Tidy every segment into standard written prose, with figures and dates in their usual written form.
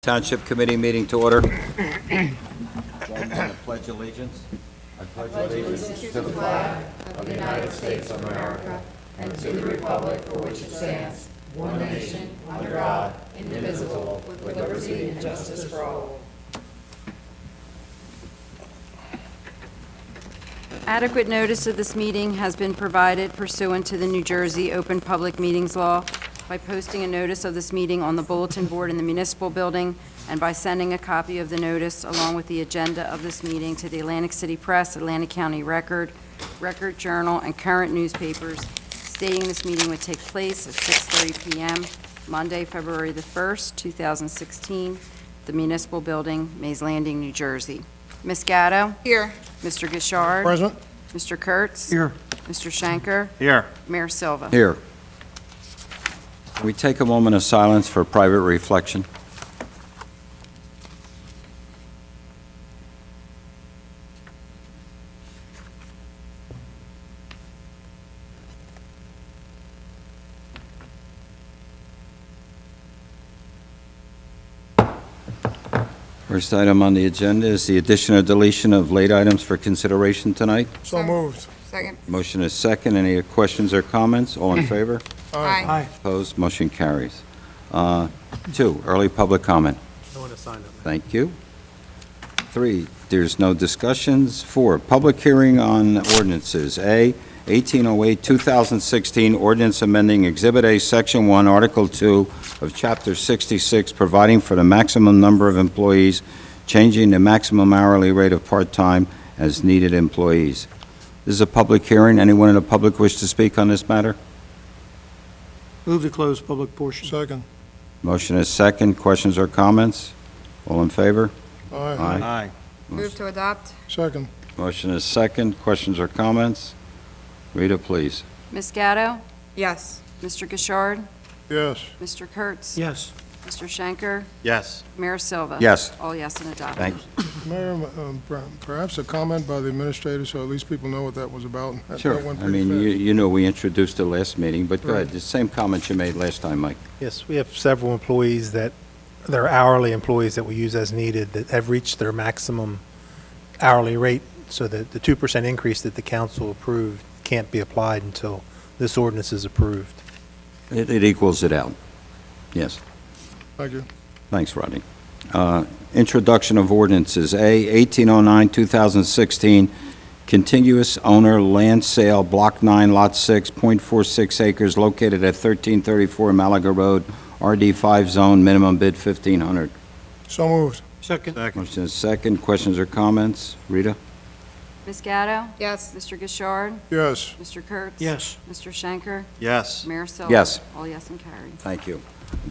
Township Committee meeting to order. Join me in the Pledge of Allegiance. I pledge allegiance to the flag of the United States of America and to the republic for which it stands, one nation, under God, indivisible, with liberty and justice for all. Adequate notice of this meeting has been provided pursuant to the New Jersey Open Public Meetings Law by posting a notice of this meeting on the bulletin board in the municipal building and by sending a copy of the notice along with the agenda of this meeting to the Atlantic City Press, Atlantic County Record, Record Journal, and current newspapers stating this meeting would take place at 6:30 p.m. Monday, February the 1st, 2016, the municipal building, Mays Landing, New Jersey. Ms. Gatto? Here. Mr. Gishard? Present. Mr. Kurtz? Here. Mr. Schenker? Here. Mayor Silva? Here. Can we take a moment of silence for private reflection? First item on the agenda is the addition or deletion of late items for consideration tonight. So moved. Second. Motion is second. Any questions or comments? All in favor? Aye. Opposed? Motion carries. 2, early public comment. No one has signed up. Thank you. 3, there's no discussions. 4, public hearing on ordinances. A, 1808, 2016, ordinance amending Exhibit A, Section 1, Article 2 of Chapter 66, providing for the maximum number of employees, changing the maximum hourly rate of part-time as needed employees. This is a public hearing. Anyone in the public wish to speak on this matter? Move to close public portion. Second. Motion is second. Questions or comments? All in favor? Aye. Aye. Move to adopt. Second. Motion is second. Questions or comments? Rita, please. Ms. Gatto? Yes. Mr. Gishard? Yes. Mr. Kurtz? Yes. Mr. Schenker? Yes. Mayor Silva? Yes. All yes and adopted. Thank you. Mayor, perhaps a comment by the administrator, so at least people know what that was about. Sure. That went I pretty mean, fast. you know we introduced it last meeting, but go Right. ahead. The same comments you made last time, Mike. Yes, we have several employees that, they're hourly employees that we use as needed, that have reached their maximum hourly rate, so that the 2% increase that the council approved can't be applied until this ordinance is approved. It equals it out. Yes. Thank you. Thanks, Rodney. Introduction of ordinances. A, 1809, 2016, contiguous owner land sale, Block 9, Lot 6, .46 acres, located at 1334 Malaga Road, RD5 zone, minimum bid $1,500. So moved. Second. Motion is second. Questions or comments? Rita? Ms. Gatto? Yes. Mr. Gishard? Yes. Mr. Kurtz? Yes. Mr. Schenker? Yes. Mayor Silva? Yes. All yes and carried. Thank you.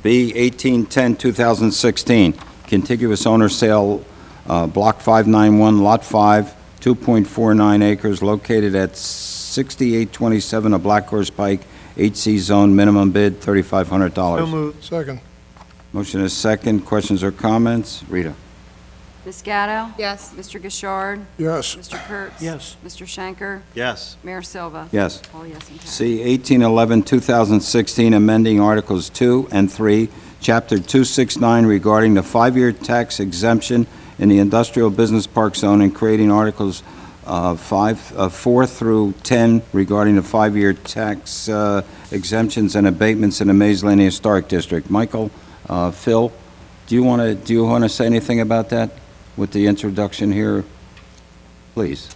B, 1810, 2016, contiguous owner sale, Block 591, Lot 5, 2.49 acres, located at 6827 of Black Horse Pike, HC Zone, minimum bid $3,500. So moved. Second. Motion is second. Questions or comments? Rita? Ms. Gatto? Yes. Mr. Gishard? Yes. Mr. Kurtz? Yes. Mr. Schenker? Yes. Mayor Silva? Yes. All yes and carried. C, 1811, 2016, amending Articles 2 and 3, Chapter 269 regarding the 5-year tax exemption in the industrial business park zone and creating Articles 4 through 10 regarding the 5-year tax exemptions and abatements in the Mays Landing Historic District. Michael, Phil, do you want to say anything about that with the introduction here? Please.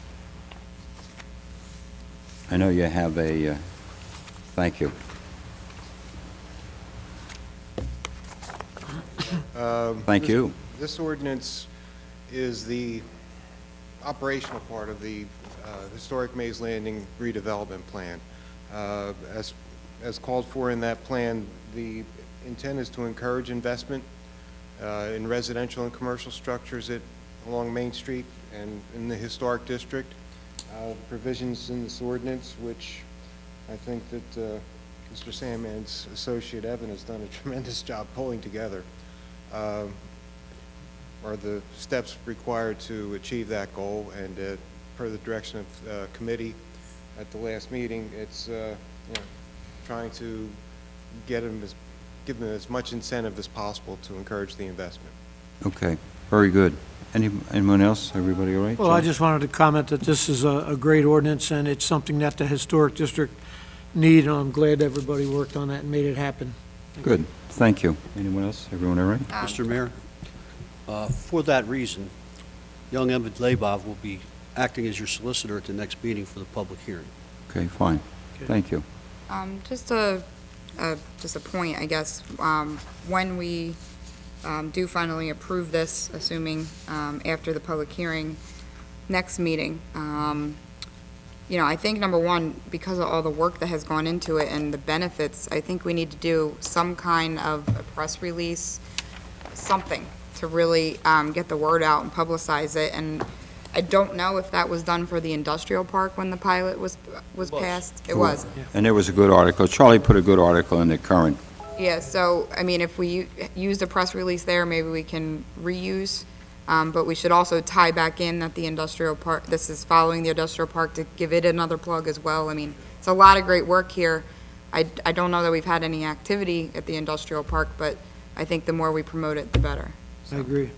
I know you have a, thank you. Thank you. This ordinance is the operational part of the historic Mays Landing redevelopment plan. As called for in that plan, the intent is to encourage investment in residential and commercial structures along Main Street and in the historic district. Provisions in this ordinance, which I think that Mr. Sandman's associate Evan has done a tremendous job pulling together, are the steps required to achieve that goal. And per the direction of committee at the last meeting, it's trying to give them as much incentive as possible to encourage the investment. Okay, very good. Anyone else? Everybody all right? Well, I Jim? just wanted to comment that this is a great ordinance, and it's something that the Historic District need, and I'm glad everybody worked on that and made it happen. Good, thank you. Anyone else? Everyone all right? Mr. Mayor, for that reason, young Evan Labov will be acting as your solicitor at the next meeting for the public hearing. Okay, fine. Thank you. Just a point, I guess, when we do finally approve this, assuming after the public hearing, next meeting, I think number one, because of all the work that has gone into it and the benefits, I think we need to do some kind of a press release, something to really get the word out and publicize it. And I don't know if that was done for the industrial park when the pilot was passed. It was. And there was a good article. Charlie put a good article in the Current. Yeah, so, I mean, if we use the press release there, maybe we can reuse, but we should also tie back in that the industrial park, this is following the industrial park, to give it another plug as well. I mean, it's a lot of great work here. I don't know that we've had any activity at the industrial park, but I think the more we promote it, the better. I agree.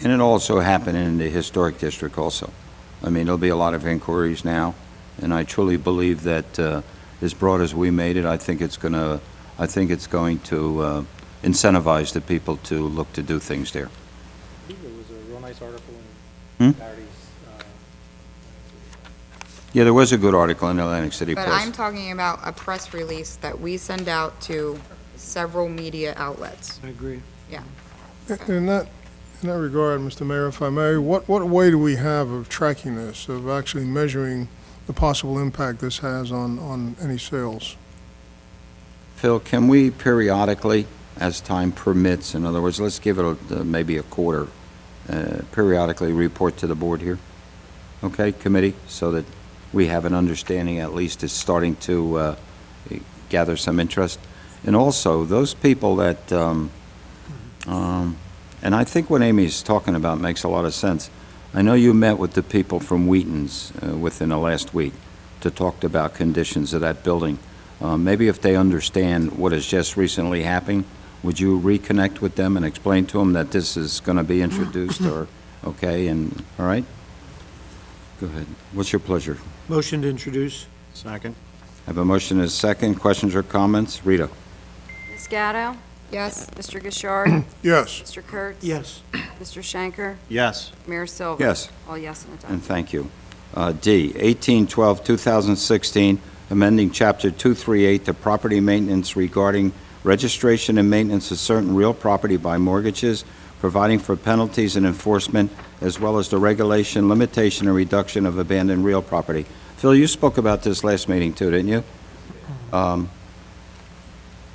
And it also happened in the Historic District also. I mean, there'll be a lot of inquiries now, and I truly believe that as broad as we made it, I think it's going to incentivize the people to look to do things there. I believe there was a real nice article Hmm? in Patty's, Yeah, there was a good article in the Atlantic City But I'm Post. talking about a press release that we send out to several media outlets. I agree. In that regard, Mr. Mayor, if I may, what way do we have of tracking this, of actually measuring the possible impact this has on any sales? Phil, can we periodically, as time permits, in other words, let's give it maybe a quarter, periodically report to the board here? Okay, committee, so that we have an understanding, at least is starting to gather some interest. And also, those people that, and I think what Amy's talking about makes a lot of sense. I know you met with the people from Wheaton's within the last week to talk about conditions of that building. Maybe if they understand what has just recently happened, would you reconnect with them and explain to them that this is going to be introduced or, okay, and, all right? Go ahead. What's your pleasure? Motion to introduce. Second. Have a motion and a second. Questions or comments? Rita? Ms. Gatto? Yes? Mr. Gishard? Yes. Mr. Kurtz? Yes. Mr. Schenker? Yes. Mayor Silver? Yes. All yes and a tie. And thank you. D, 1812-2016, amending Chapter 238, the property maintenance regarding registration and maintenance of certain real property by mortgages, providing for penalties and enforcement, as well as the regulation, limitation, and reduction of abandoned real property. Phil, you spoke about this last meeting too, didn't you?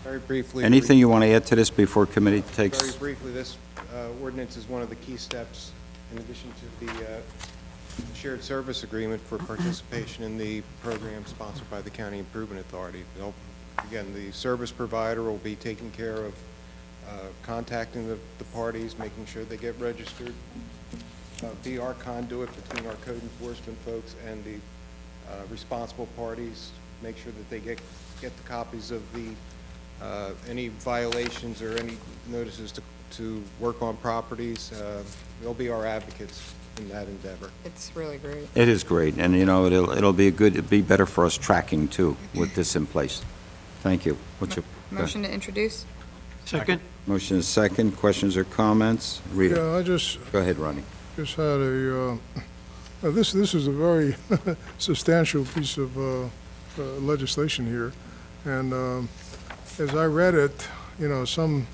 Very briefly. Anything you want to add to this before committee Very takes? briefly, this ordinance is one of the key steps in addition to the shared service agreement for participation in the program sponsored by the County Improvement Authority. Again, the service provider will be taking care of contacting the parties, making sure they get registered, be our conduit between our code enforcement folks and the responsible parties, make sure that they get the copies of the any violations or any notices to work on properties. They'll be our advocates in that endeavor. It's really great. It is great, and you know, it'll be better for us tracking too with this in place. Thank you. What's your? go ahead. Motion to introduce? Second? Motion is second. Questions or comments? Rita? Yeah, I just Go ahead, Ronnie. had this is a very substantial piece of legislation here, and as I read it, you know, some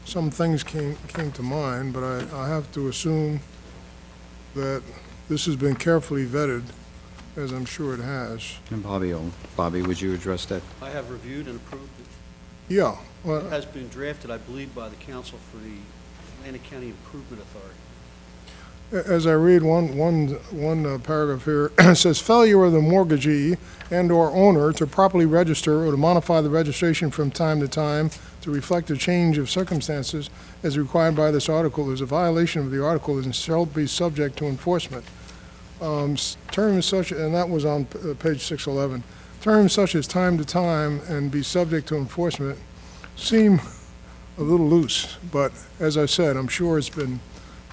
things came to mind, but I have to assume that this has been carefully vetted, as I'm sure it has. And Bobby, would you address that? I have reviewed and approved it. Yeah, It well, has been drafted, I believe, by the Council for the Atlantic County Improvement Authority. as I read one paragraph here, it says failure of the mortgagee and/or owner to properly register or to modify the registration from time to time to reflect a change of circumstances as required by this article is a violation of the article and shall be subject to enforcement. Terms such, and that was on page 611, terms such as time to time and be subject to enforcement seem a little loose, but as I said, I'm sure it's been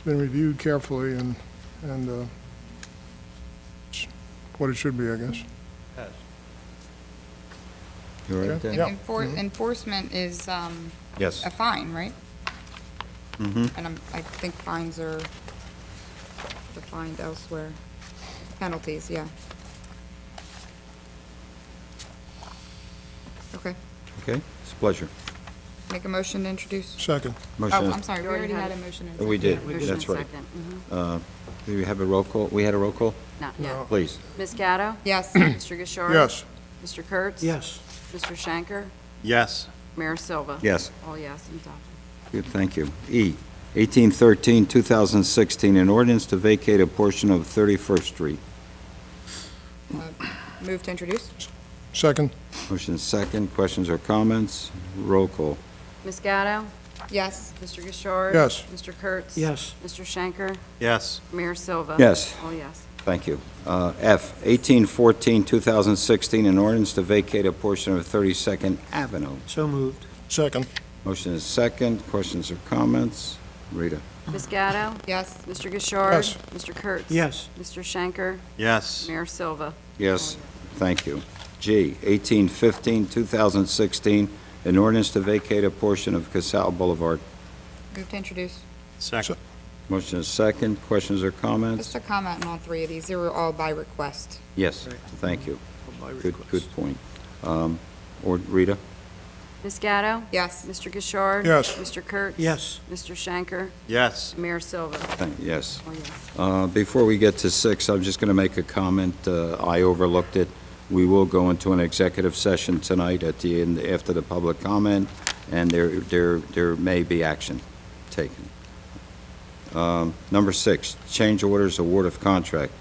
reviewed carefully and it's what it should be, I guess. You all right, Okay. Dan? Yeah. Enforcement is, Yes. a fine, right? Mm-hmm. And I think fines are defined elsewhere. Penalties, yeah. Okay, Okay, it's a pleasure. make a motion to introduce. Second. Oh, Motion, I'm sorry, we already had a motion. we did, Motion that's and right. second. Mhm. Do we have a roll call? We had a roll call? Not yet. No. Please. Ms. Gatto? Yes, Mr. Gishard? Yes. Mr. Kurtz? Yes. Mr. Shanker? Yes. Mayor Silva? Yes. All yes, adopted. Good, thank you. E, 1813, 2016, an ordinance to vacate a portion of 31st Street. move to introduce. Second. Motion is second. Questions or comments? Roll call. Ms. Gatto? Yes, Mr. Gishard? Yes. Mr. Kurtz? Yes. Mr. Shanker? Yes. Mayor Silva? Yes. All yes. Thank you. F, 1814, 2016, an ordinance to vacate a portion of 32nd Avenue. So moved. Second. Motion is second. Questions or comments? Rita? Ms. Gatto? yes, Mr. Gishard? Yes. Mr. Kurtz? Yes. Mr. Shanker? Yes. Mayor Silva? Yes, thank you. G, 1815, 2016, an ordinance to vacate a portion of Casal Boulevard. move to introduce. Second. Motion is second. Questions or comments? Just a comment on all three of these, they were all by request. Yes, thank you. By Good, request. good point. Or Rita? Ms. Gatto? Yes, Mr. Gishard? Yes. Mr. Kurtz? Yes. Mr. Shanker? Yes. Mayor Silva? Yes. All yes. Before we get to 6, I'm just going to make a comment. I overlooked it. We will go into an executive session tonight at the end, after the public comment, and there may be action taken. Number 6, change orders, award of contract.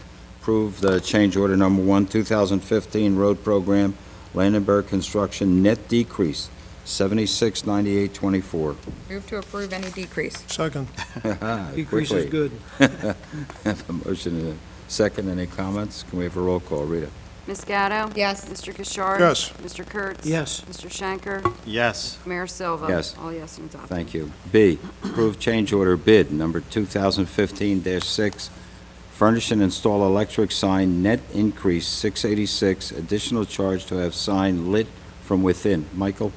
Approve the change order number 1, 2015 road program, Landenberg Construction, net decrease, $76.9824. move to approve any decrease. Second. Decrease is good. Have a motion and a second. Any comments? Can we have a roll call? Rita? Ms. Gatto? Yes, Mr. Gishard? Yes. Mr. Kurtz? Yes. Mr. Shanker? Yes. Mayor Silva? Yes. All yes, and adopted. Thank you. B, approve change order bid number 2015-6, furnish and install electric sign, net increase $686, additional charge to have sign lit from within. Michael?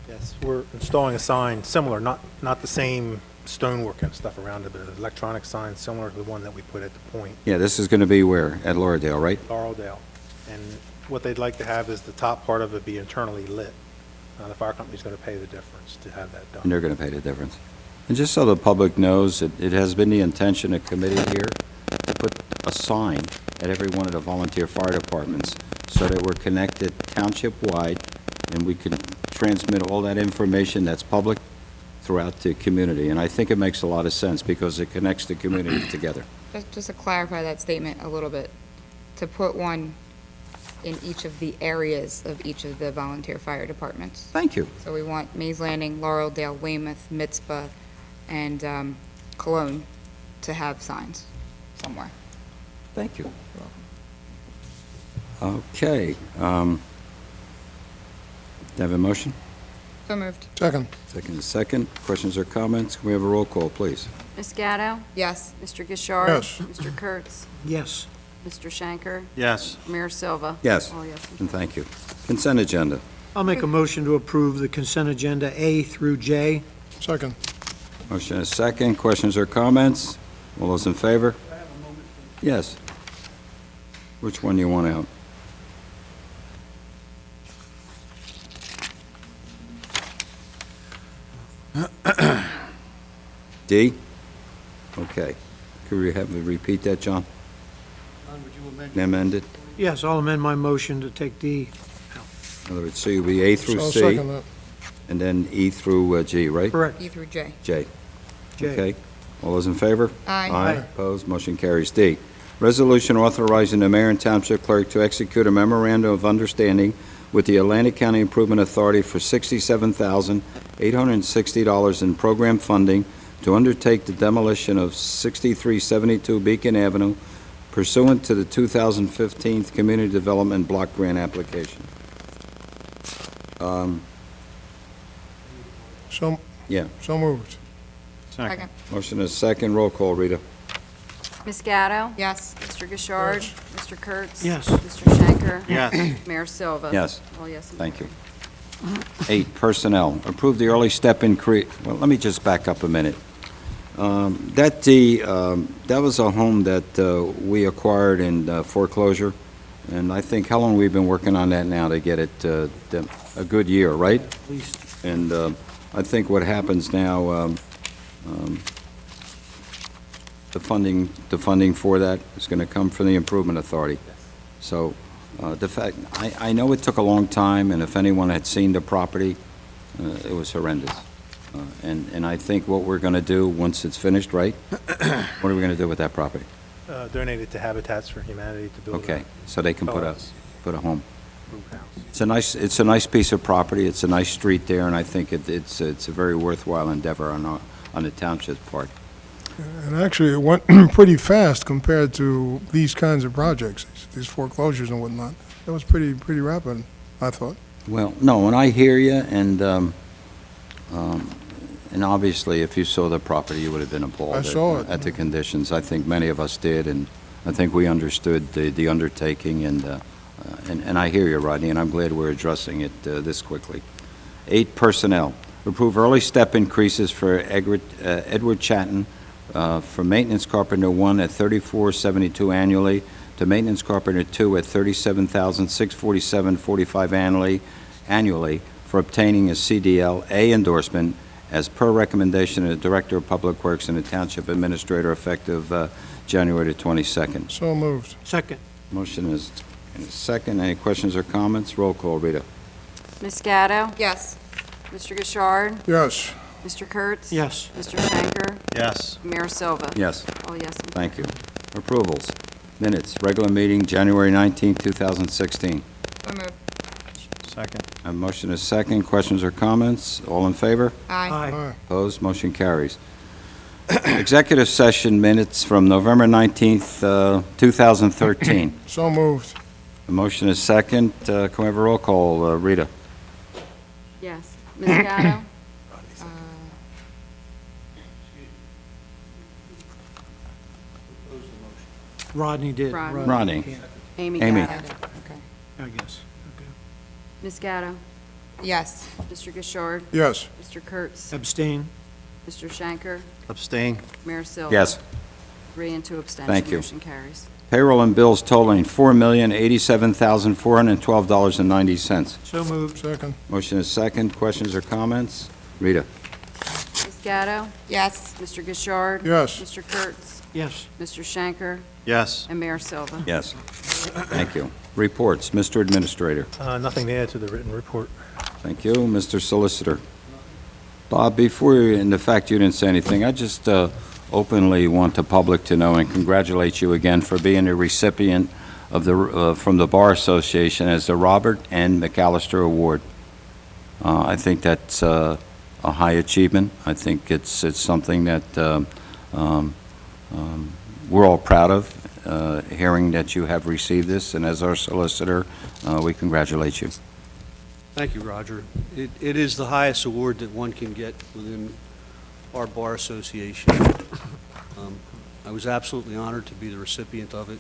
Yes, we're installing a sign similar, not the same stonework and stuff around it, but an electronic sign similar to the one that we put at the point, Yeah, this is going to be where? At Lauradale, right? Laureldale. And what they'd like to have is the top part of it be internally lit. The fire company's going to pay the difference to have that And done. they're going to pay the difference. And just so the public knows, it has been the intention of committee here to put a sign at every one of the volunteer fire departments so that we're connected township-wide and we can transmit all that information that's public throughout the community. And I think it makes a lot of sense because it connects the community together. just to clarify that statement a little bit, to put one in each of the areas of each of the volunteer fire departments. Thank you. So we want Mays Landing, Laureldale, Weymouth, Mitzpah, and Cologne to have signs somewhere. Thank you. Okay. Do I have a motion? So moved. Second. Second is second. Questions or comments? Can we have a roll call, please? Ms. Gatto? Yes, Mr. Gishard? Yes. Mr. Kurtz? Yes. Mr. Shanker? Yes. Mayor Silva? Yes. All yes, and And thank you. Consent agenda. I'll make a motion to approve the consent agenda A through J. Second. Motion is second. Questions or comments? All those in favor? Yes. Which one do you want out? D? Okay. Could we have you repeat that, John? Amended? Yes, I'll amend my motion to take D. In other words, C will be A through I'll C, second that. and then E through G, right? Correct. E through J. J. J. Okay. All those in favor? Aye. Aye. Opposed? Motion carries. D, resolution authorizing the mayor and township clerk to execute a memorandum of understanding with the Atlantic County Improvement Authority for $67,860 in program funding to undertake the demolition of 6372 Beacon Avenue pursuant to the 2015 Community Development Block Grant application. So, Yeah. so moved. Second. Motion is second. Roll call, Rita. Ms. Gatto? Yes. Mr. Gishard? Mr. Kurtz? Yes. Mr. Shanker? Yes. Mayor Silva? Yes. All yes. and Thank you. carried. 8, personnel. Approve the early step increase. Well, let me just back up a minute. That was a home that we acquired in foreclosure, and I think, how long we've been working on that now to get it a good year, right? At least, And I think what happens now, the funding for that is going to come from the Improvement Authority. So the fact, I know it took a long time, and if anyone had seen the property, it was horrendous. And I think what we're going to do, once it's finished, right? What are we going to do with that property? Donate it to Habitats for Humanity to build Okay, so they can put a house. home. Group house. It's a nice piece of property, it's a nice street there, and I think it's a very worthwhile endeavor on the township's part. And actually, it went pretty fast compared to these kinds of projects, these foreclosures and whatnot. That was pretty rapid, I thought. Well, no, and I hear you, and obviously, if you saw the property, you would have been appalled I saw it. at the conditions. I think many of us did, and I think we understood the undertaking, and I hear you, Rodney, and I'm glad we're addressing it this quickly. 8, personnel. Approve early step increases for Edward Chatton from Maintenance Carpenter 1 at $34.72 annually to Maintenance Carpenter 2 at $37,647.45 annually for obtaining a CDL A endorsement as per recommendation of the Director of Public Works and the Township Administrator effective January the 22nd. So moved. second. Motion is in a second. Any questions or comments? Roll call, Rita. Ms. Gatto? Yes. Mr. Gishard? Yes. Mr. Kurtz? Yes. Mr. Shanker? Yes. Mayor Silva? Yes. All yes. and Thank you. Approvals. Minutes, regular meeting, January 19, 2016. So moved. Second. A motion is second. Questions or comments? All in favor? Aye. Aye. Opposed? Motion carries. Executive session minutes from November 19th, 2013. So moved. The motion is second. Can we have a roll call? Rita? Yes. Ms. Gatto? Rodney did. Rodney. Ronnie? Yeah, Amy Amy. Gatto? Okay. I guess. Okay. Ms. Gatto? Yes. Mr. Gishard? Yes. Mr. Kurtz? Abstain. Mr. Shanker? Abstain. Mayor Silva? Yes. 3 and 2 abstentions. Thank you. Motion carries. Payroll and bills totaling $4,087,412.90. So moved. Second. Motion is second. Questions or comments? Rita? Ms. Gatto? Yes. Mr. Gishard? Yes. Mr. Kurtz? Yes. Mr. Shanker? Yes. And Mayor Silva? Yes. Thank you. Reports. Mr. Administrator. Nothing to add to the written report. Thank you. Mr. Solicitor. Bob, before you, and the fact you didn't say anything, I just openly want the public to know and congratulate you again for being a recipient of the from the Bar Association as the Robert N. McAllister Award. I think that's a high achievement. I think it's something that we're all proud of, hearing that you have received this, and as our solicitor, we congratulate you. Thank you, Roger. It is the highest award that one can get within our Bar Association. I was absolutely honored to be the recipient of it.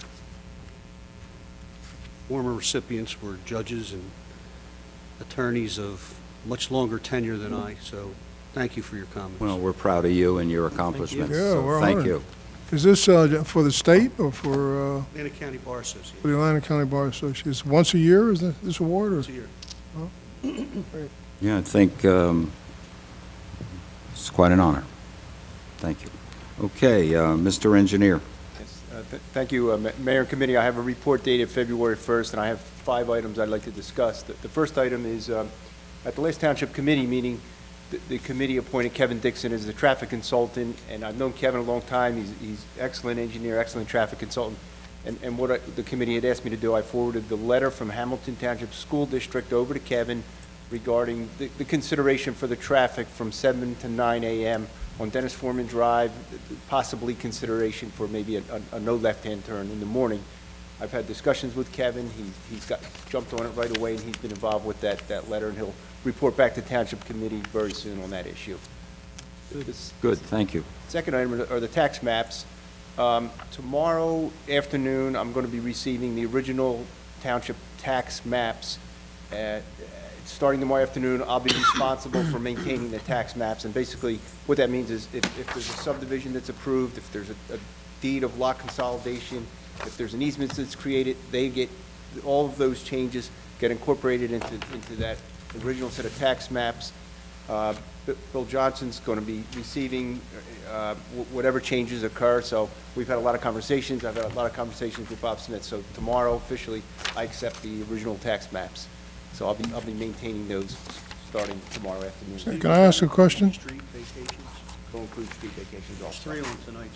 Former recipients were judges and attorneys of much longer tenure than I, so thank you for your comments. Well, we're proud of you and your accomplishments. Yeah, so we're thank honored. you. Is this for the state or for Atlanta County Bar Association, the Atlanta County Bar Association? Is it once a year, is this award? Or? once a year. Yeah, I think it's quite an honor. Thank you. Okay, Mr. Engineer. Yes, thank you, Mayor and Committee. I have a report dated February 1st, and I have 5 items I'd like to discuss. The first item is, at the last Township Committee meeting, the committee appointed Kevin Dixon as the traffic consultant, and I've known Kevin a long time. He's excellent engineer, excellent traffic consultant. And what the committee had asked me to do, I forwarded the letter from Hamilton Township School District over to Kevin regarding the consideration for the traffic from 7 to 9 a.m. on Dennis Foreman Drive, possibly consideration for maybe a no left-hand turn in the morning. I've had discussions with Kevin. He's jumped on it right away, and he's been involved with that letter, and he'll report back to Township Committee very soon on that issue. This Good, thank you. second item are the tax maps. Tomorrow afternoon, I'm going to be receiving the original township tax maps. Starting tomorrow afternoon, I'll be responsible for maintaining the tax maps. And basically, what that means is if there's a subdivision that's approved, if there's a deed of lot consolidation, if there's an easement that's created, they get, all of those changes get incorporated into that original set of tax maps. Bill Johnson's going to be receiving whatever changes occur, so we've had a lot of conversations. I've had a lot of conversations with Bob Smith, so tomorrow, officially, I accept the original tax maps. So I'll be maintaining those starting tomorrow afternoon. Can I ask a question? Street vacations, Will include street vacations there's also. 3 on tonight's.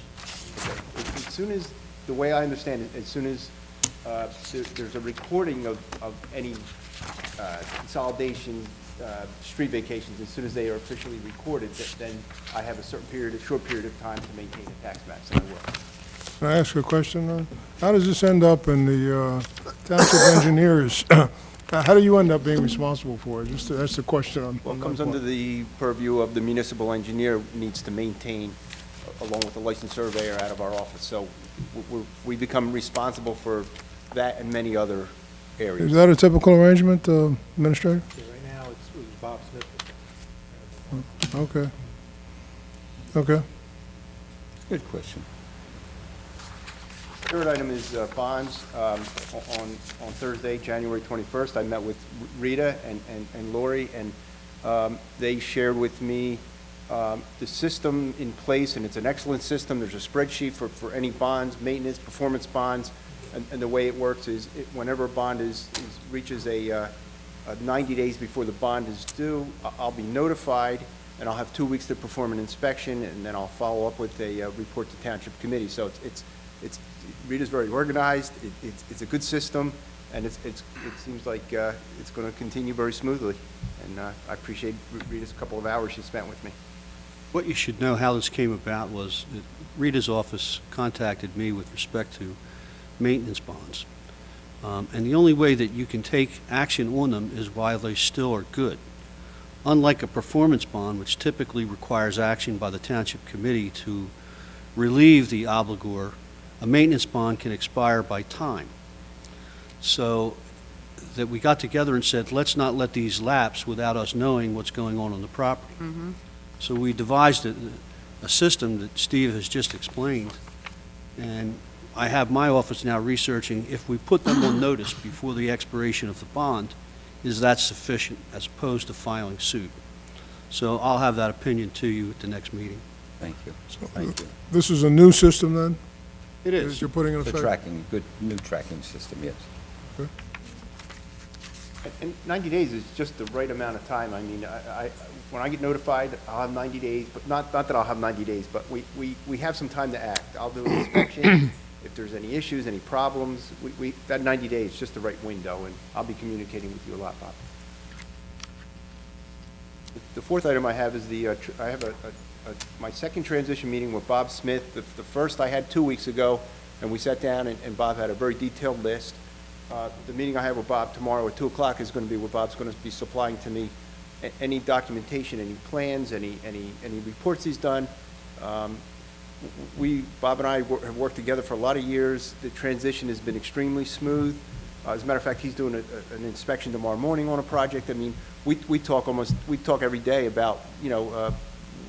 As soon as, the way I understand it, as soon as there's a recording of any consolidation, street vacations, as soon as they are officially recorded, then I have a short period of time to maintain the tax maps, and I will. Can I ask a question? How does this end up in the township engineers? How do you end up being responsible for it? That's the question on Well, it my comes part. under the purview of the municipal engineer, needs to maintain, along with the licensed surveyor out of our office. So we become responsible for that and many other areas. Is that a typical arrangement, Administrator? Right now, it was Bob Smith. Okay. Okay. Good question. Third item is bonds. On Thursday, January 21st, I met with Rita and Lori, and they shared with me the system in place, and it's an excellent system. There's a spreadsheet for any bonds, maintenance, performance bonds, and the way it works is whenever a bond reaches a 90 days before the bond is due, I'll be notified, and I'll have 2 weeks to perform an inspection, and then I'll follow up with a report to Township Committee. So Rita's very organized. It's a good system, and it seems like it's going to continue very smoothly. And I appreciate Rita's couple of hours she spent with me. What you should know how this came about was that Rita's office contacted me with respect to maintenance bonds. And the only way that you can take action on them is while they still are good. Unlike a performance bond, which typically requires action by the Township Committee to relieve the obligor, a maintenance bond can expire by time. So that we got together and said, let's not let these lapse without us knowing what's going on the property. So we devised a system that Steve has just explained, and I have my office now researching if we put them on notice before the expiration of the bond, is that sufficient as opposed to filing suit? So I'll have that opinion to you at the next meeting. Thank you. Thank you. This is a new system, then? It That you're putting in It's a effect? tracking, good new tracking system, yes. And 90 days is just the right amount of time. I mean, when I get notified, I'll have 90 days, but not that I'll have 90 days, but we have some time to act. I'll do an inspection. If there's any issues, any problems, that 90 days is just the right window, and I'll be communicating with you a lot, Bob. The fourth item I have is I have my second transition meeting with Bob Smith. The first I had 2 weeks ago, and we sat down, and Bob had a very detailed list. The meeting I have with Bob tomorrow at 2 o'clock is going to be where Bob's going to be supplying to me any documentation, any plans, any reports he's done. Bob and I have worked together for a lot of years. The transition has been extremely smooth. As a matter of fact, he's doing an inspection tomorrow morning on a project. I mean, we talk every day about,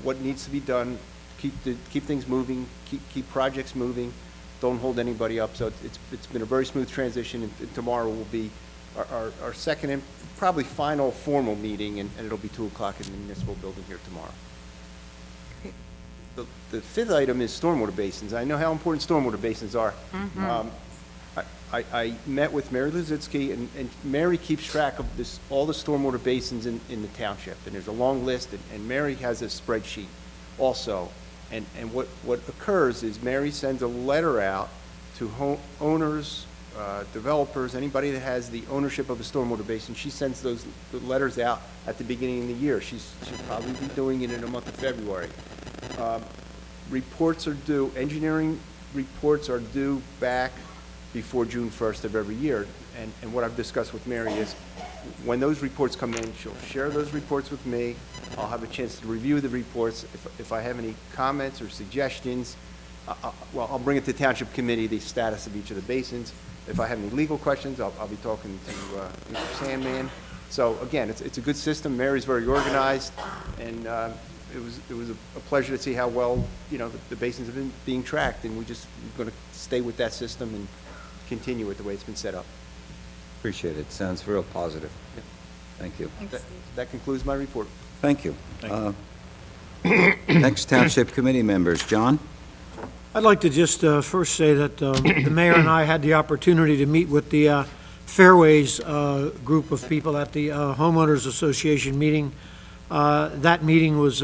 what needs to be done, keep things moving, keep projects moving, don't hold anybody up. So it's been a very smooth transition, and tomorrow will be our second and probably final formal meeting, and it'll be 2 o'clock in the municipal building here tomorrow. The fifth item is stormwater basins. I know how important stormwater basins are. I met with Mary Luzitsky, and Mary keeps track of all the stormwater basins in the township, and there's a long list, and Mary has a spreadsheet also. And what occurs is Mary sends a letter out to owners, developers, anybody that has the ownership of a stormwater basin. She sends those letters out at the beginning of the year. She'll probably be doing it in the month of February. Reports are due, engineering reports are due back before June 1st of every year. And what I've discussed with Mary is when those reports come in, she'll share those reports with me. I'll have a chance to review the reports. If I have any comments or suggestions, I'll bring it to Township Committee, the status of each of the basins. If I have any legal questions, I'll be talking to Mr. Sandman. So again, it's a good system. Mary's very organized, and it was a pleasure to see how well, the basins have been being tracked, and we're going to stay with that system and continue it the way it's been set up. Appreciate it. Sounds real positive. Yeah. Thank you. That concludes my report. Thank you. Next Township Committee members. John? I'd like to just first say that the mayor and I had the opportunity to meet with the Fairways group of people at the Homeowners Association meeting. That meeting was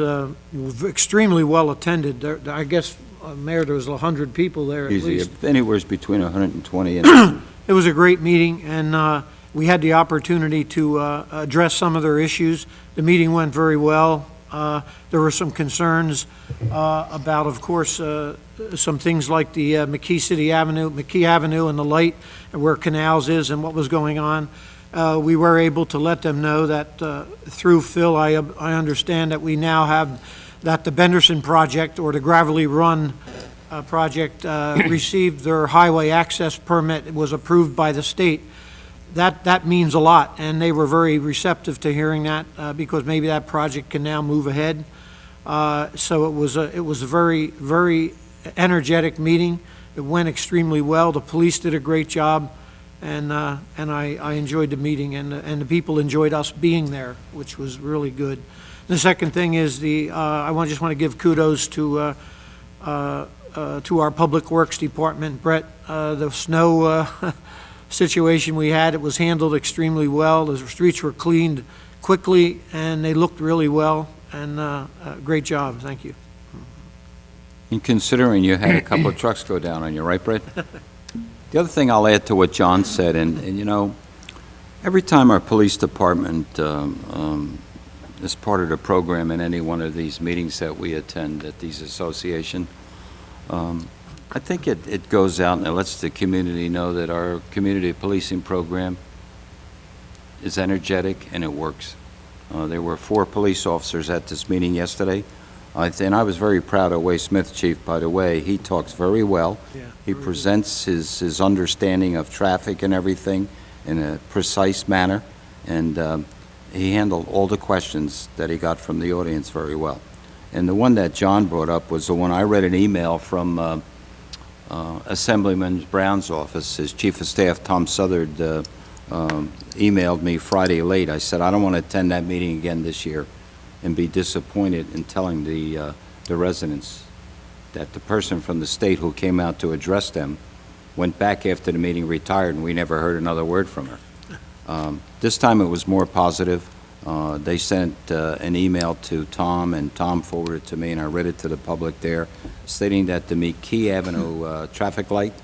extremely well attended. I guess, Mayor, there was 100 people there at Easy. least. Anywhere between 120 and... It was a great meeting, and we had the opportunity to address some of their issues. The meeting went very well. There were some concerns about, of course, some things like the McKee Avenue and the light, and where Canals is and what was going on. We were able to let them know that through Phil, I understand that we now have that the Benderson project, or the Gravelly Run project, received their highway access permit. It was approved by the state. That means a lot, and they were very receptive to hearing that because maybe that project can now move ahead. So it was a very, very energetic meeting. It went extremely well. The police did a great job, and I enjoyed the meeting, and the people enjoyed us being there, which was really good. The second thing is I just want to give kudos to our Public Works Department. Brett, the snow situation we had, it was handled extremely well. The streets were cleaned quickly, and they looked really well, and great job. Thank you. And considering you had a couple of trucks go down on you, right, Brett? The other thing I'll add to what John said, and every time our police department is part of the program in any one of these meetings that we attend at these associations, I think it goes out and it lets the community know that our community policing program is energetic and it works. There were 4 police officers at this meeting yesterday. And I was very proud of Way Smith, Chief, by the way. He talks very well. Yeah, He presents his understanding of traffic and everything in a precise manner, and he handled all the questions that he got from the audience very well. And the one that John brought up was the one I read an email from Assemblyman Brown's office. His Chief of Staff, Tom Southard, emailed me Friday late. I said, I don't want to attend that meeting again this year and be disappointed in telling the residents that the person from the state who came out to address them went back after the meeting, retired, and we never heard another word from her. This time it was more positive. They sent an email to Tom, and Tom forwarded it to me, and I read it to the public there, stating that the McKee Avenue traffic light,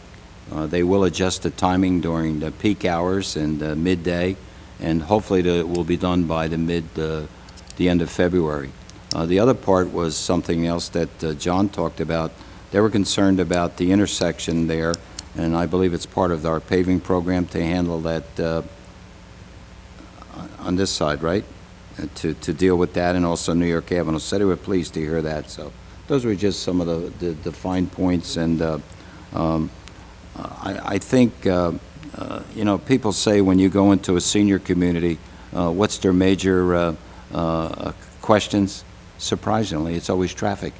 they will adjust the timing during the peak hours and midday, and hopefully it will be done by the end of February. The other part was something else that John talked about. They were concerned about the intersection there, and I believe it's part of our paving program to handle that on this side, right? To deal with that, and also New York Avenue. So they were pleased to hear that. So those were just some of the fine points, and I think, people say when you go into a senior community, what's their major questions? Surprisingly, it's always traffic.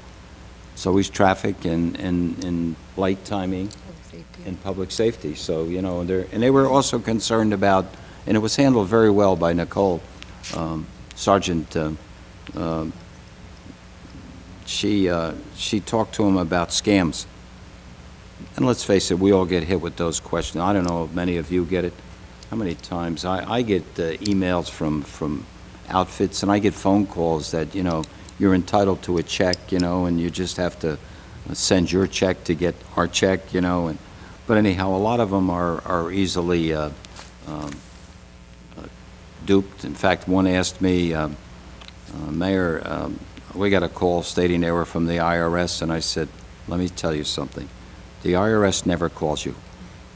It's always traffic and light timing and public safety. So, and they were also concerned about, and it was handled very well by Nicole, Sergeant. She talked to him about scams. And let's face it, we all get hit with those questions. I don't know if many of you get it. How many times? I get emails from outfits, and I get phone calls that, you're entitled to a check, and you just have to send your check to get our check, But anyhow, a lot of them are easily duped. In fact, one asked me, Mayor, we got a call stating they were from the IRS, and I said, let me tell you something. The IRS never calls you.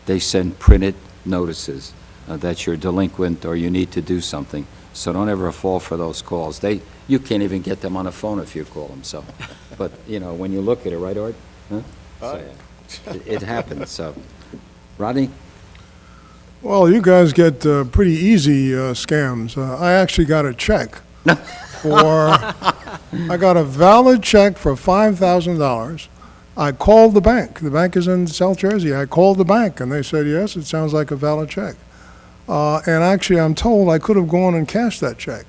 They send printed notices. that you're delinquent or you need to do something. So don't ever fall for those calls. You can't even get them on the phone if you call them, so. But, when you look at it, right, Art? Huh? So, it happens, so. Rodney? Well, you guys get pretty easy scams. I actually got a check I got a valid check for $5,000. I called the bank. The bank is in South Jersey. I called the bank, and they said, yes, it sounds like a valid check. And actually, I'm told I could have gone and cashed that check.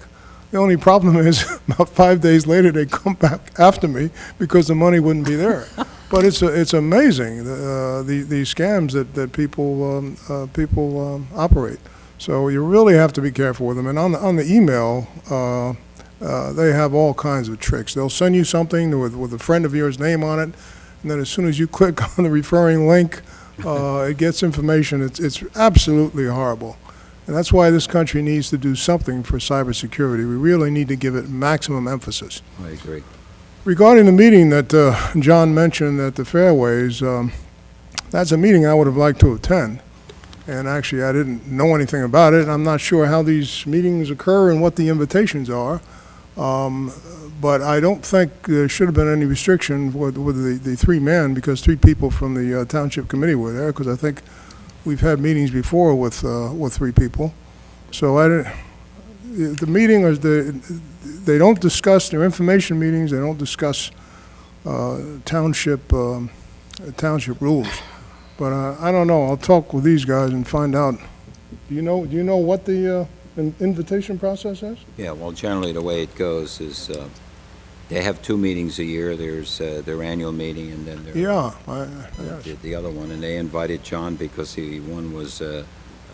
The only problem is, about 5 days later, they come back after me because the money wouldn't be there. But it's amazing, the scams that people operate. So you really have to be careful with them. And on the email, they have all kinds of tricks. They'll send you something with a friend of yours' name on it, and then as soon as you click on the referring link, it gets information. It's absolutely horrible. And that's why this country needs to do something for cybersecurity. We really need to give it maximum emphasis. I agree. Regarding the meeting that John mentioned at the Fairways, that's a meeting I would have liked to attend. And actually, I didn't know anything about it, and I'm not sure how these meetings occur and what the invitations are. But I don't think there should have been any restriction with the three men, because three people from the Township Committee were there, because I think we've had meetings before with three people. So the meeting is they don't discuss their information meetings. They don't discuss township rules. But I don't know. I'll talk with these guys and find out. Do you know what the invitation process is? Yeah, well, generally, the way it goes is they have 2 meetings a year. There's their annual meeting, and then their Yeah. the other one. And they invited John because one was a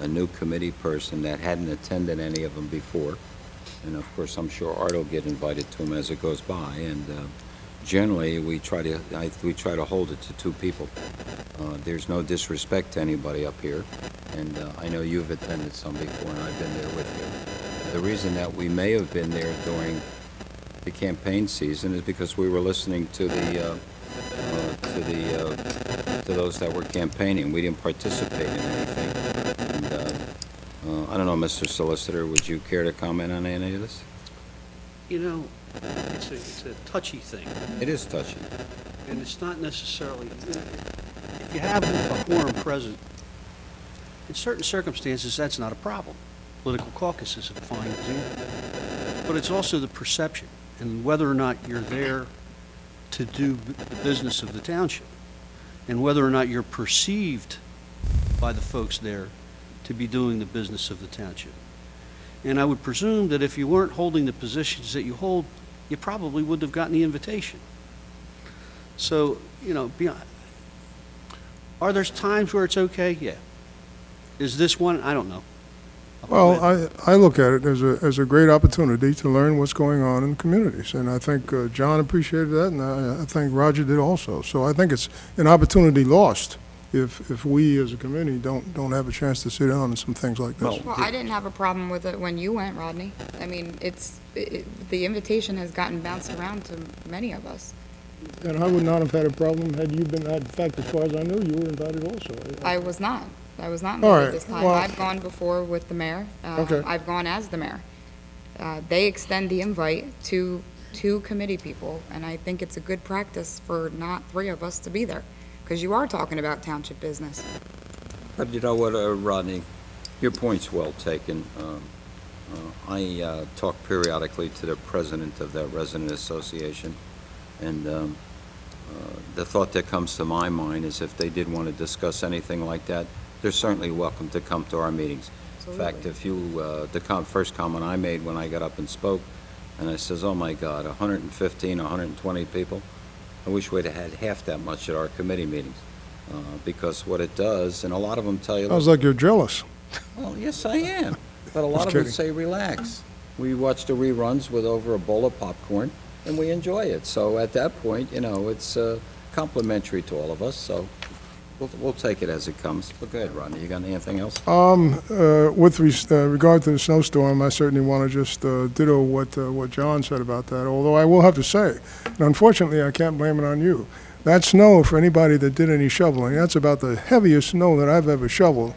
new committee person that hadn't attended any of them before. And of course, I'm sure Art will get invited to them as it goes by. And generally, we try to hold it to 2 people. There's no disrespect to anybody up here. And I know you've attended some before, and I've been there with you. The reason that we may have been there during the campaign season is because we were listening to those that were campaigning. We didn't participate in anything. And, I don't know, Mr. Solicitor, would you care to comment on any of this? It's a touchy thing, It is touchy. and it's not necessarily, if you have a quorum present, in certain circumstances, that's not a problem. Political caucus is a fine example. But it's also the perception, and whether or not you're there to do the business of the township, and whether or not you're perceived by the folks there to be doing the business of the township. And I would presume that if you weren't holding the positions that you hold, you probably wouldn't have gotten the invitation. So, are there times where it's okay? Yeah. Is this one? I don't know. Well, I look at it as a great opportunity to learn what's going on in communities, and I think John appreciated that, and I think Roger did also. So I think it's an opportunity lost if we as a committee don't have a chance to sit down on some things like this. Well, I didn't have a problem with it when you went, Rodney. I mean, the invitation has gotten bounced around to many of us. And I would not have had a problem had you been. In fact, as far as I knew, you were invited also. I was not. I was not All invited right, this time. well- I've gone before with the mayor. Okay. I've gone as the mayor. They extend the invite to 2 committee people, and I think it's a good practice for not 3 of us to be there, because you are talking about township business. But you know what, Rodney, your point's well taken. I talk periodically to the president of that resident association, and the thought that comes to my mind is if they did want to discuss anything like that, they're certainly welcome to come to our meetings. In fact, if the first comment I made when I got up and spoke, and I says, oh my God, 115, 120 people, I wish we'd have had half that much at our committee meetings. Because what it does, and a lot of them tell you, Sounds like you're jealous. well, yes, I am. But a lot of kidding. them say, relax. We watch the reruns with over a bowl of popcorn, and we enjoy it. So at that point, it's complimentary to all of us, so we'll take it as it comes. But go ahead, Rodney, you got anything else? With regard to the snowstorm, I certainly want to just ditto what John said about that, although I will have to say, and unfortunately, I can't blame it on you. That snow, for anybody that did any shoveling, that's about the heaviest snow that I've ever shoveled.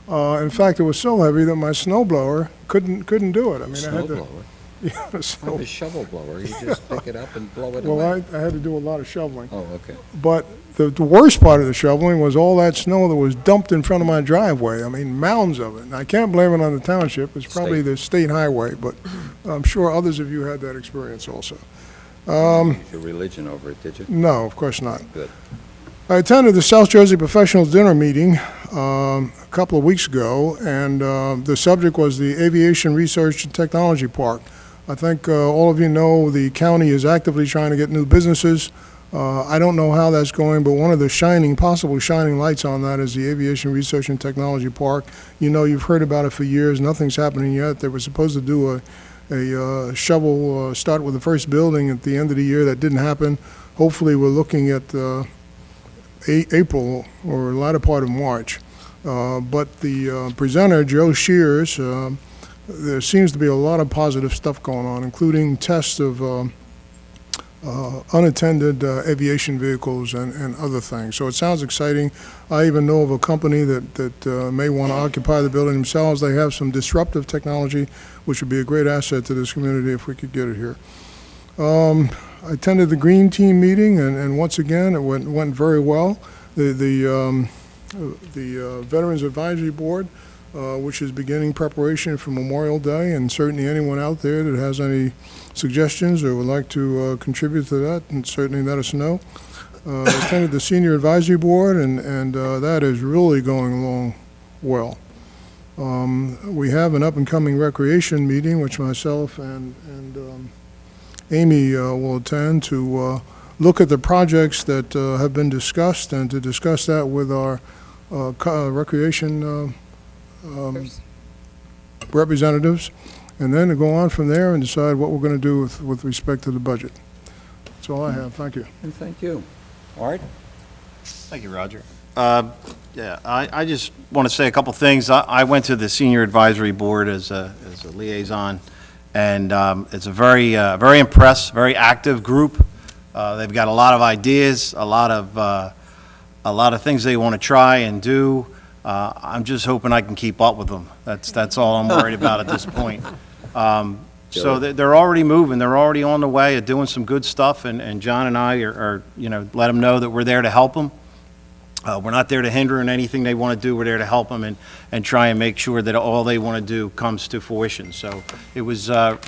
In fact, it was so heavy that my snow blower couldn't do it. I mean, I had to. Snowblower? Yeah, so, A shovel blower, you just pick it up and blow it well, away. I had to do a lot of shoveling. Oh, okay. But the worst part of the shoveling was all that snow that was dumped in front of my driveway. I mean, mounds of it. And I can't blame it on the township. It's probably the state highway, but I'm sure others of you had that experience also. Your religion over it, did you? No, of course not. Good. I attended the South Jersey Professionals Dinner meeting a couple of weeks ago, and the subject was the Aviation Research and Technology Park. I think all of you know the county is actively trying to get new businesses. I don't know how that's going, but one of the possible shining lights on that is the Aviation Research and Technology Park. You know, you've heard about it for years. Nothing's happening yet. They were supposed to do a shovel start with the first building at the end of the year. That didn't happen. Hopefully, we're looking at April or latter part of March. But the presenter, Joe Shears, there seems to be a lot of positive stuff going on, including tests of unattended aviation vehicles and other things. So it sounds exciting. I even know of a company that may want to occupy the building themselves. They have some disruptive technology, which would be a great asset to this community if we could get it here. I attended the Green Team meeting, and once again, it went very well. The Veterans Advisory Board, which is beginning preparation for Memorial Day, and certainly anyone out there that has any suggestions or would like to contribute to that, and certainly let us know. Attended the Senior Advisory Board, and that is really going along well. We have an up-and-coming recreation meeting, which myself and Amy will attend to look at the projects that have been discussed and to discuss that with our recreation representatives, and then to go on from there and decide what we're going to do with respect to the budget. That's all I have. Thank you. And thank you. Art? Thank you, Roger. Yeah, I just want to say a couple things. I went to the Senior Advisory Board as a liaison, and it's a very impressed, very active group. They've got a lot of ideas, a lot of things they want to try and do. I'm just hoping I can keep up with them. That's all I'm worried about at this point. So they're already moving. They're already on the way of doing some good stuff, and John and I are let them know that we're there to help them. We're not there to hinder in anything they want to do. We're there to help them and try and make sure that all they want to do comes to fruition. So it was an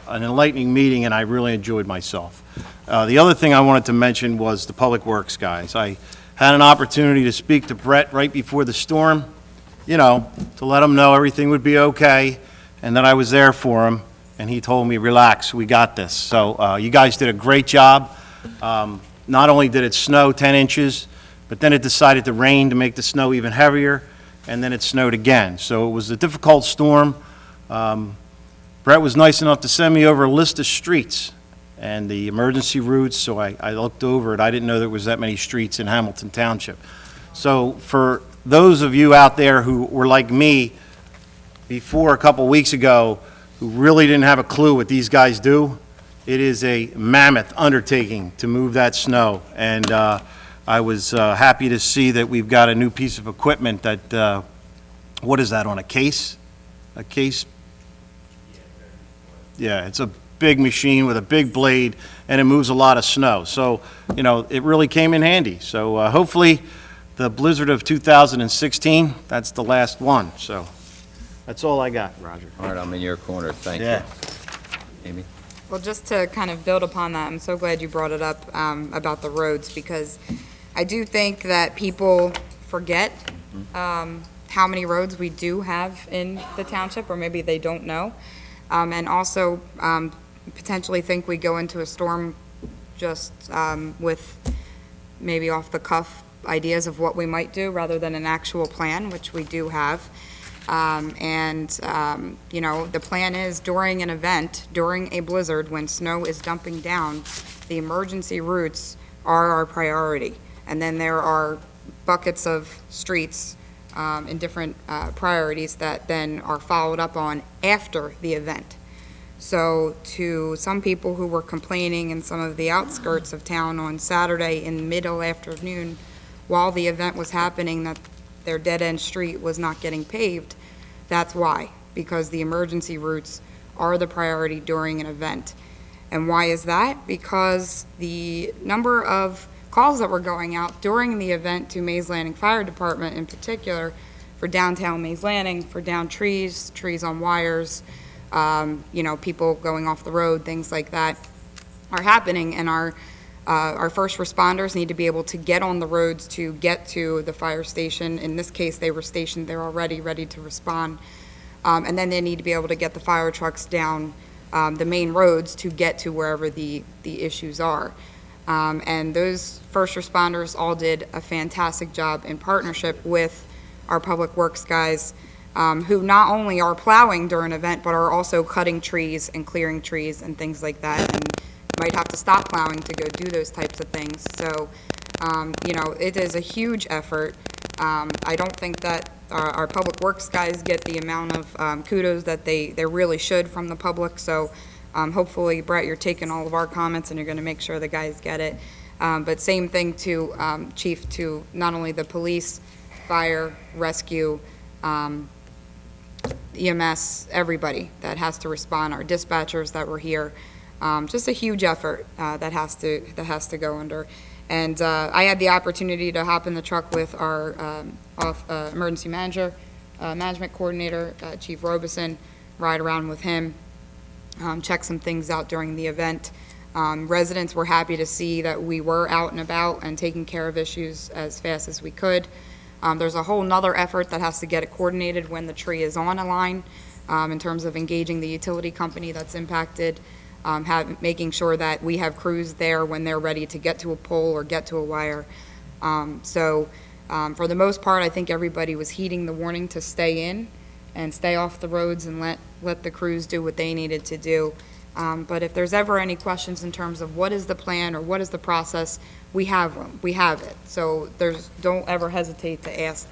enlightening meeting, and I really enjoyed myself. The other thing I wanted to mention was the Public Works guys. I had an opportunity to speak to Brett right before the storm, to let him know everything would be okay, and that I was there for him, and he told me, relax, we got this. So you guys did a great job. Not only did it snow 10 inches, but then it decided to rain to make the snow even heavier, and then it snowed again. So it was a difficult storm. Brett was nice enough to send me over a list of streets and the emergency routes, so I looked over it. I didn't know there was that many streets in Hamilton Township. So for those of you out there who were like me before a couple weeks ago, who really didn't have a clue what these guys do, it is a mammoth undertaking to move that snow. And I was happy to see that we've got a new piece of equipment that, what is that, on a case? A case? Yeah, it's a big machine with a big blade, and it moves a lot of snow. So, it really came in handy. So hopefully the blizzard of 2016, that's the last one. So that's all I got, Roger. All right, I'm in your corner. Thank Yeah. you. Amy? Well, just to kind of build upon that, I'm so glad you brought it up about the roads, because I do think that people forget how many roads we do have in the township, or maybe they don't know, and also potentially think we go into a storm just with maybe off-the-cuff ideas of what we might do rather than an actual plan, which we do have. The plan is during an event, during a blizzard, when snow is dumping down, the emergency routes are our priority. And then there are buckets of streets and different priorities that then are followed up on after the event. So to some people who were complaining in some of the outskirts of town on Saturday in middle afternoon while the event was happening, that their dead-end street was not getting paved, that's why, because the emergency routes are the priority during an event. And why is that? Because the number of calls that were going out during the event to Mays Landing Fire Department in particular, for downtown Mays Landing, for downed trees, trees on wires, people going off the road, things like that are happening, and our first responders need to be able to get on the roads to get to the fire station. In this case, they were stationed there already, ready to respond. And then they need to be able to get the fire trucks down the main roads to get to wherever the issues are. And those first responders all did a fantastic job in partnership with our public works guys, who not only are plowing during an event, but are also cutting trees and clearing trees and things like that, and might have to stop plowing to go do those types of things. So, it is a huge effort. I don't think that our public works guys get the amount of kudos that they really should from the public. So hopefully, Brett, you're taking all of our comments and you're going to make sure the guys get it. But same thing to Chief, to not only the police, fire, rescue, EMS, everybody that has to respond, our dispatchers that were here. Just a huge effort that has to go under. And I had the opportunity to hop in the truck with our emergency management coordinator, Chief Robeson, ride around with him, check some things out during the event. Residents were happy to see that we were out and about and taking care of issues as fast as we could. There's a whole nother effort that has to get it coordinated when the tree is on a line, in terms of engaging the utility company that's impacted, making sure that we have crews there when they're ready to get to a pole or get to a wire. For the most part, I think everybody was heeding the warning to stay in and stay off the roads and let the crews do what they needed to do. But if there's ever any questions in terms of what is the plan or what is the process, we have them. We have it. So don't ever hesitate to ask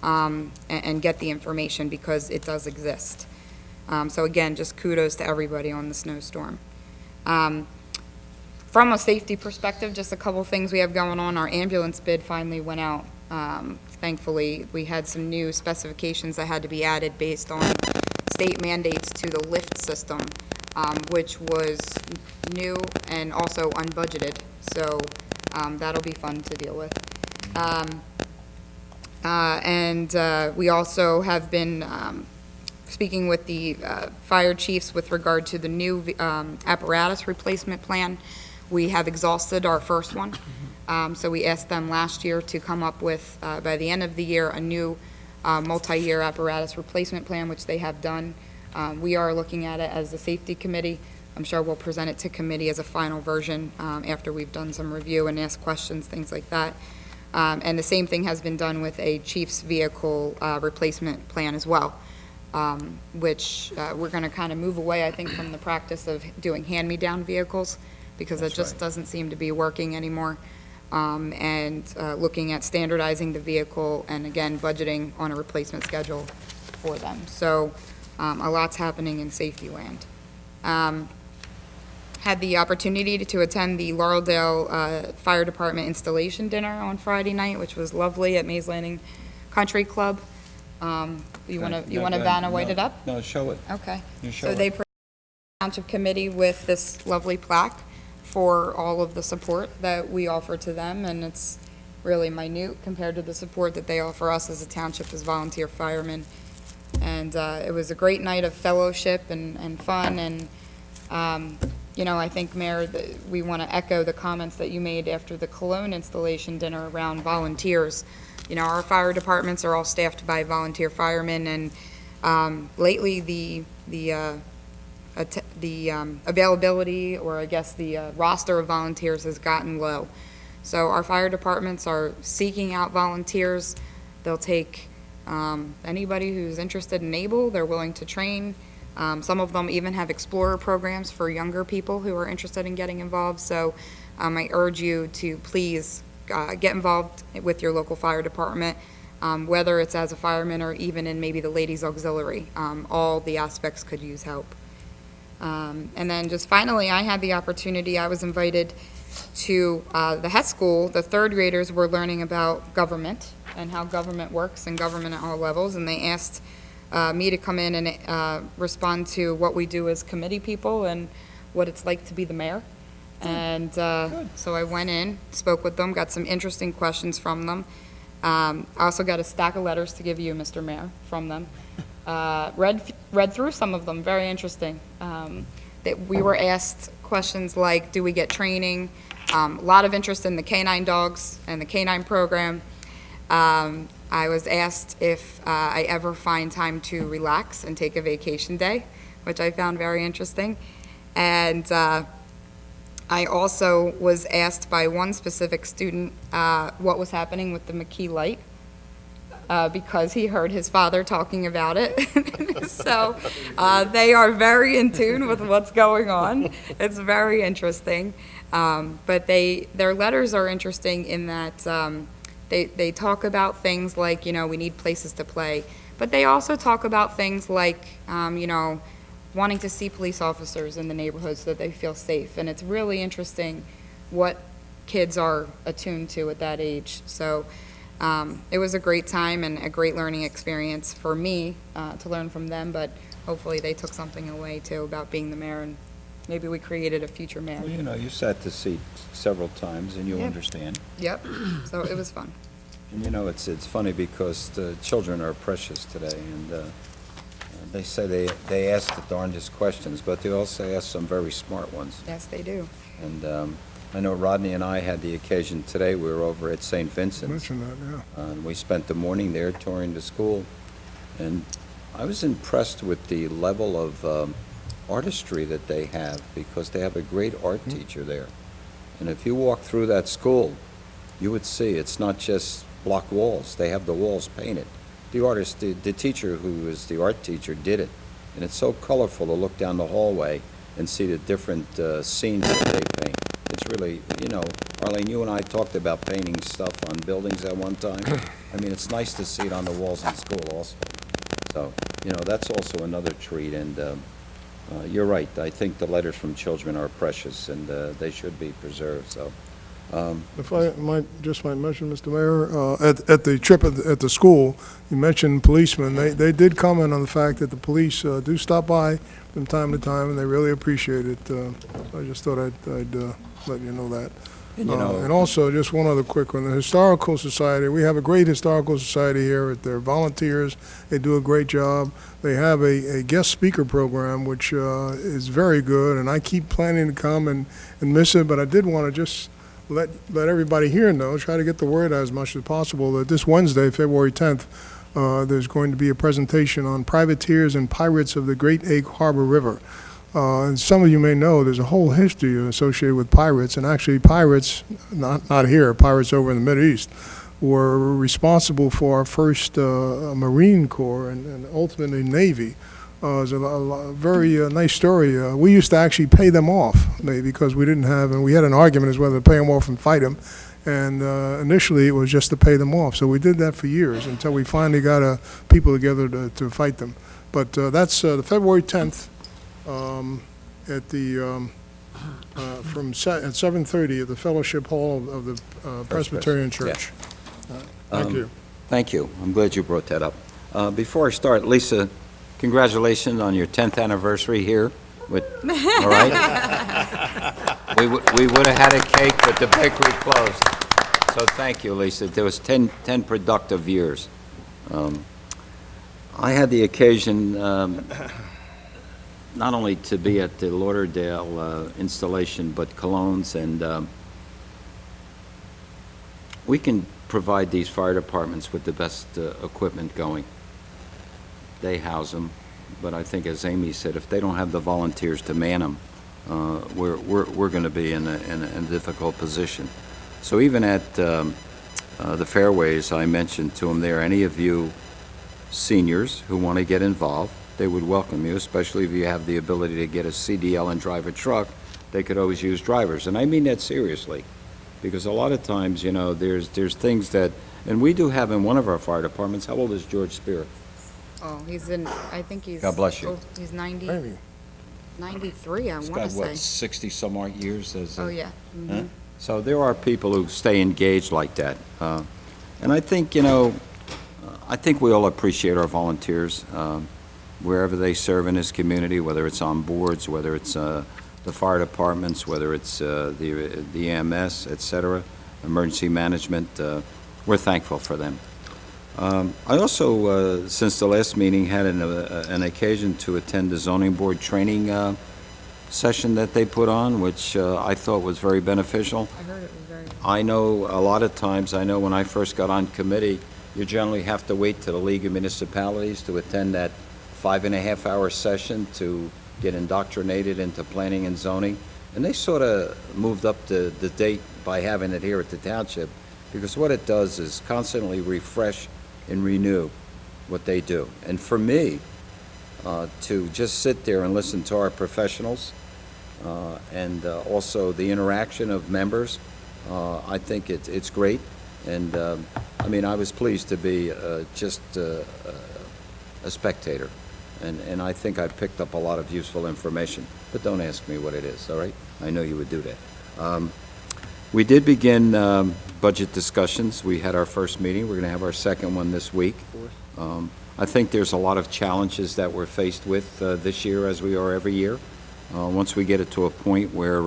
and get the information, because it does exist. So again, just kudos to everybody on the snowstorm. From a safety perspective, just a couple things we have going on. Our ambulance bid finally went out. Thankfully, we had some new specifications that had to be added based on state mandates to the lift system, which was new and also unbudgeted. So that'll be fun to deal with. We also have been speaking with the fire chiefs with regard to the new apparatus replacement plan. We have exhausted our first one. So we asked them last year to come up with, by the end of the year, a new multi-year apparatus replacement plan, which they have done. We are looking at it as the safety committee. I'm sure we'll present it to committee as a final version after we've done some review and asked questions, things like that. And the same thing has been done with a chief's vehicle replacement plan as well, which we're going to kind of move away, I think, from the practice of doing hand-me-down vehicles, because it just doesn't seem to be working anymore. Looking at standardizing the vehicle and, again, budgeting on a replacement schedule for them. So a lot's happening in safety land. Had the opportunity to attend the Laureldale Fire Department installation dinner on Friday night, which was lovely at Mays Landing Country Club. You want to Vanna white it up? No, show it. Okay. You show So it. they presented the Township Committee with this lovely plaque for all of the support that we offer to them, and it's really minute compared to the support that they offer us as a township as volunteer firemen. And it was a great night of fellowship and fun, and I think, Mayor, that we want to echo the comments that you made after the Cologne installation dinner around volunteers. Our fire departments are all staffed by volunteer firemen, and lately the availability, or I guess the roster of volunteers, has gotten low. So our fire departments are seeking out volunteers. They'll take anybody who's interested and able. They're willing to train. Some of them even have explorer programs for younger people who are interested in getting involved. So I urge you to please get involved with your local fire department, whether it's as a fireman or even in maybe the ladies auxiliary. All the aspects could use help. And then just finally, I had the opportunity, I was invited to the Hess School. The third graders were learning about government and how government works and government at all levels, and they asked me to come in and respond to what we do as committee people and what it's like to be the mayor. And so I went in, spoke with them, got some interesting questions from them. I also got a stack of letters to give you, Mr. Mayor, from them. Read through some of them, very interesting. That we were asked questions like, do we get training? A lot of interest in the canine dogs and the canine program. I was asked if I ever find time to relax and take a vacation day, which I found very interesting. And I also was asked by one specific student what was happening with the McKee light, because he heard his father talking about it. So they are very in tune with what's going on. It's very interesting. But their letters are interesting in that they talk about things like, we need places to play. But they also talk about things like, wanting to see police officers in the neighborhood so that they feel safe. And it's really interesting what kids are attuned to at that age. So it was a great time and a great learning experience for me to learn from them, but hopefully they took something away too about being the mayor, and maybe we created a future mayor. Well, you sat the seat several times, and you Yeah. understand. Yep, so it was fun. And it's funny because the children are precious today, and they say they ask the darndest questions, but they also ask some very smart ones. Yes, they do. And I know Rodney and I had the occasion today, we were over at St. Vincent's. Mention that, yeah. And we spent the morning there touring the school, and I was impressed with the level of artistry that they have, because they have a great art teacher there. And if you walk through that school, you would see it's not just block walls, they have the walls painted. The artist, the teacher who is the art teacher did it, and it's so colorful to look down the hallway and see the different scenes that they paint. It's really, Arlene, you and I talked about painting stuff on buildings at one time. I mean, it's nice to see it on the walls in school also. So, that's also another treat, and you're right. I think the letters from children are precious, and they should be preserved, so. If I might mention, Mr. Mayor, at the trip at the school, you mentioned policemen. They did comment on the fact that the police do stop by from time to time, and they really appreciate it. I just thought I'd let you know that. And also, just one other quick one, the Historical Society, we have a great Historical Society here. They're volunteers. They do a great job. They have a guest speaker program, which is very good, and I keep planning to come and miss it, but I did want to just let everybody here know, try to get the word out as much as possible, that this Wednesday, February 10th, there's going to be a presentation on privateers and pirates of the Great Egg Harbor River. And some of you may know there's a whole history associated with pirates, and actually pirates, not here, pirates over in the Middle East, were responsible for our first Marine Corps and ultimately Navy. It's a very nice story. We used to actually pay them off, because we didn't have, and we had an argument as whether to pay them off and fight them. And initially, it was just to pay them off. So we did that for years until we finally got people together to fight them. But that's the February 10th at the at 7:30 at the Fellowship Hall of the Presbyterian Church. Thank you. Thank you. I'm glad you brought that up. Before I start, Lisa, congratulations on your 10th anniversary here. All right? We would have had a cake, but the bakery closed. So thank you, Lisa. There was 10 productive years. I had the occasion not only to be at the Lauderdale installation, but Cologne's, and we can provide these fire departments with the best equipment going. They house them, but I think, as Amy said, if they don't have the volunteers to man them, we're going to be in a difficult position. So even at the fairways, I mentioned to them there, any of you seniors who want to get involved, they would welcome you, especially if you have the ability to get a CDL and drive a truck. They could always use drivers, and I mean that seriously, because a lot of times, there's things that, and we do have in one of our fire departments. How old is George Spear? Oh, I think he's. God bless you. He's 90, Maybe. 93, I He's want got, to say. what, 60-some-odd years as Oh, yeah. Mhm. Huh? So there are people who stay engaged like that. And I think, I think we all appreciate our volunteers, wherever they serve in this community, whether it's on boards, whether it's the fire departments, whether it's the EMS, et cetera, emergency management. We're thankful for them. I also, since the last meeting, had an occasion to attend the zoning board training session that they put on, which I thought was very beneficial. I heard it was very. I know a lot of times, I know when I first got on committee, you generally have to wait to the League of Municipalities to attend that 5.5-hour session to get indoctrinated into planning and zoning. And they sort of moved up the date by having it here at the township, because what it does is constantly refresh and renew what they do. And for me, to just sit there and listen to our professionals, and also the interaction of members, I think it's great. And, I mean, I was pleased to be just a spectator. And I think I picked up a lot of useful information. But don't ask me what it is, all right? I know you would do that. We did begin budget discussions. We had our first meeting. We're going to have our second one this week. I think there's a lot of challenges that we're faced with this year, as we are every year. Once we get it to a point where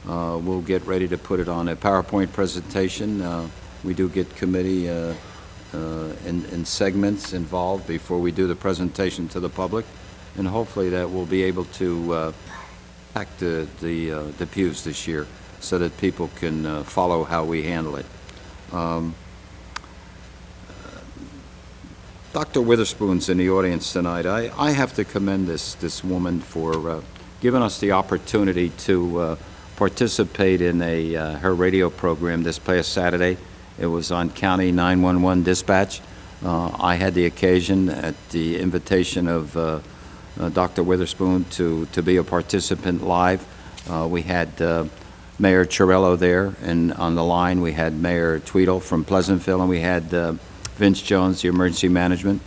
we'll get ready to put it on a PowerPoint presentation, we do get committee in segments involved before we do the presentation to the public, and hopefully that we'll be able to pack the pews this year so that people can follow how we handle it. Dr. Witherspoon's in the audience tonight. I have to commend this woman for giving us the opportunity to participate in her radio program this past Saturday. It was on County 911 Dispatch. I had the occasion, at the invitation of Dr. Witherspoon, to be a participant live. We had Mayor Chiarello there, and on the line we had Mayor Tweedle from Pleasantville, and we had Vince Jones, the emergency management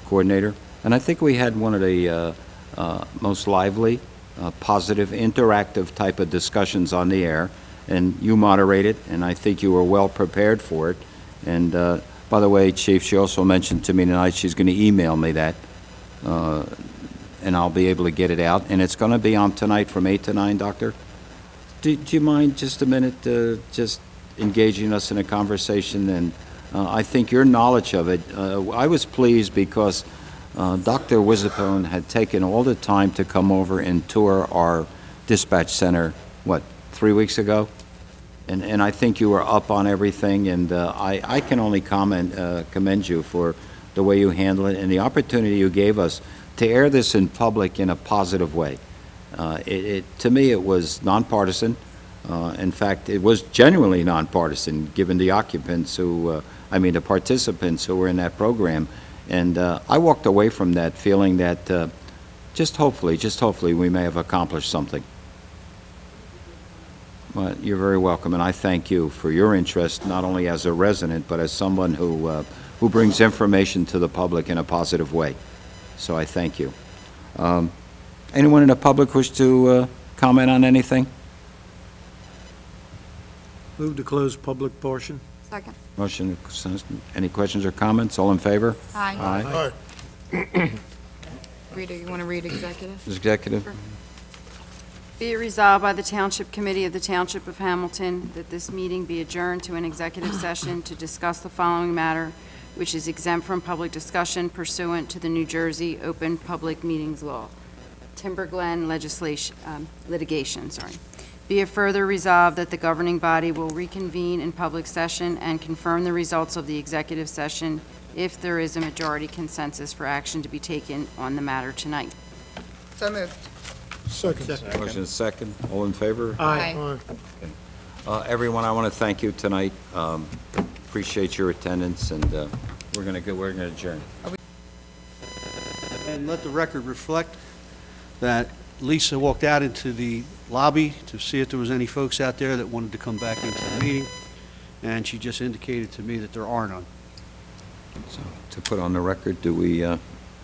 coordinator. And I think we had one of the most lively, positive, interactive type of discussions on the air. And you moderated, and I think you were well prepared for it. And by the way, Chief, she also mentioned to me tonight she's going to email me that, and I'll be able to get it out. And it's going to be on tonight from 8 to 9, Doctor? Do you mind just a minute just engaging us in a conversation? And I think your knowledge of it, I was pleased because Dr. Witherspoon had taken all the time to come over and tour our dispatch center, 3 weeks ago? And I think you were up on everything, and I can only commend you for the way you handle it and the opportunity you gave us to air this in public in a positive way. To me, it was nonpartisan. In fact, it was genuinely nonpartisan, given the occupants the participants who were in that program. And I walked away from that feeling that just hopefully, we may have accomplished something. Well, you're very welcome, and I thank you for your interest, not only as a resident, but as someone who brings information to the public in a positive way. So I thank you. Anyone in the public wish to comment on anything? Move to close public portion. Second. Motion, any questions or comments? All in favor? Aye. Aye. Rita, you want to read executive? Executive? Be it resolved by the Township Committee of the Township of Hamilton that this meeting be adjourned to an executive session to discuss the following matter, which is exempt from public discussion pursuant to the New Jersey Open Public Meetings Law. Timber Glen litigation. Be it further resolved that the governing body will reconvene in public session and confirm the results of the executive session if there is a majority consensus for action to be taken on the matter tonight. So moved. Second. Motion is second. All in favor? Aye. Aye. Everyone, I want to thank you tonight. Appreciate your attendance, and we're going to adjourn. And let the record reflect that Lisa walked out into the lobby to see if there was any folks out there that wanted to come back into the meeting, and she just indicated to me that there are none. So, to put on the record, do we,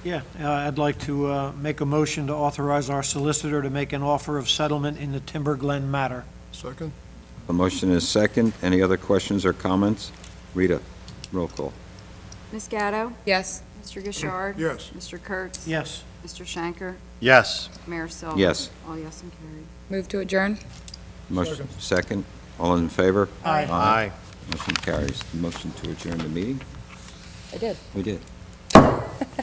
Yeah, I'd like to make a motion to authorize our solicitor to make an offer of settlement in the Timber Glen matter. Second. a motion is second. Any other questions or comments? Rita, roll call. Ms. Gatto? Yes. Mr. Gishard? Yes. Mr. Kurtz? Yes. Mr. Shanker? Yes. Mayor Silver? Yes. All yes and carried. Move to adjourn? Motion, second. All in favor? Aye. Aye. Motion carries. Motion to adjourn the meeting? I did. We did.